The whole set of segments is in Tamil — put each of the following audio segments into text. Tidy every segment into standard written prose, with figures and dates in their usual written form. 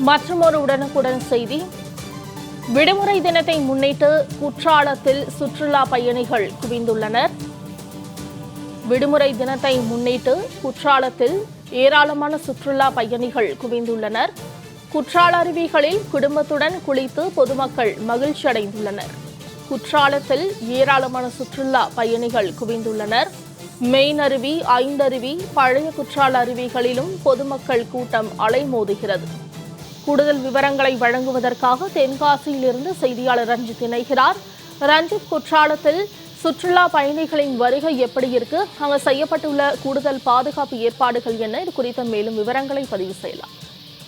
மற்றுமொரு உடனுக்குடன் செய்தி. விடுமுறை தினத்தை முன்னிட்டு குற்றாலத்தில் சுற்றுலா பயணிகள் குவிந்துள்ளனர். விடுமுறை தினத்தை முன்னிட்டு குற்றாலத்தில் ஏராளமான சுற்றுலா பயணிகள் குவிந்துள்ளனர். குற்றால அருவிகளில் குடும்பத்துடன் குளித்து பொதுமக்கள் மகிழ்ச்சி அடைந்துள்ளனர். குற்றாலத்தில் ஏராளமான சுற்றுலா பயணிகள் குவிந்துள்ளனர். மெயின் அருவி, ஐந்தருவி, பழைய குற்றால அருவிகளிலும் பொதுமக்கள் கூட்டம் அலைமோதுகிறது. கூடுதல் விவரங்களை வழங்குவதற்காக தென்காசியிலிருந்து செய்தியாளர் ரஞ்சித் இணைகிறார். ரஞ்சித், குற்றாலத்தில் சுற்றுலா பயணிகளின் வருகை எப்படி இருக்கு? அங்கு செய்யப்பட்டுள்ள கூடுதல் பாதுகாப்பு ஏற்பாடுகள் என்ன? இது குறித்த மேலும் விவரங்களை பதிவு செய்யலாம்.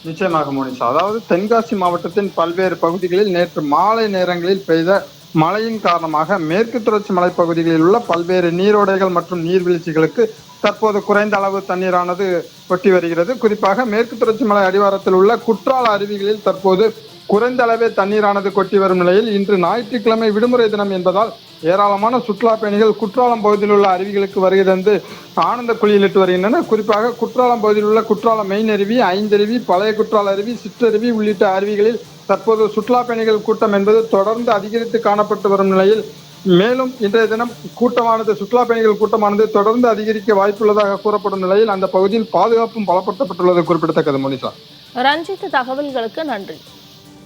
நிச்சயமாக மோனிஷா, அதாவது தென்காசி மாவட்டத்தின் பல்வேறு பகுதிகளில் நேற்று மாலை நேரங்களில் பெய்த மழையின் காரணமாக மேற்கு தொடர்ச்சி மலைப்பகுதிகளில் உள்ள பல்வேறு நீரோடைகள் மற்றும் நீர்வீழ்ச்சிகளுக்கு தற்போது குறைந்த அளவு தண்ணீரானது கொட்டி வருகிறது. குறிப்பாக மேற்கு தொடர்ச்சி மலை அடிவாரத்தில் உள்ள குற்றால அருவிகளில் தற்போது குறைந்த அளவே தண்ணீரானது கொட்டி வரும் நிலையில் இன்று ஞாயிற்றுக்கிழமை விடுமுறை தினம் என்பதால் ஏராளமான சுற்றுலா பயணிகள் குற்றாலம் பகுதியில் உள்ள அருவிகளுக்கு வருகை தந்து ஆனந்த குளியலிட்டு வருகின்றனர். குறிப்பாக குற்றாலம் பகுதியில் உள்ள குற்றாலம் மெயின் அருவி, ஐந்தருவி, பழைய குற்றால அருவி, சிற்றருவி உள்ளிட்ட அருவிகளில் தற்போது சுற்றுலா பயணிகள் கூட்டம் என்பது தொடர்ந்து அதிகரித்து காணப்பட்டு வரும் நிலையில் மேலும் இன்றைய தினம் சுற்றுலா பயணிகள் கூட்டமானது தொடர்ந்து அதிகரிக்க வாய்ப்புள்ளதாக கூறப்படும் நிலையில் அந்த பகுதியில் பாதுகாப்பும் பலப்படுத்தப்பட்டுள்ளது குறிப்பிடத்தக்கது. மோனிஷா, ரஞ்சித், தகவல்களுக்கு நன்றி.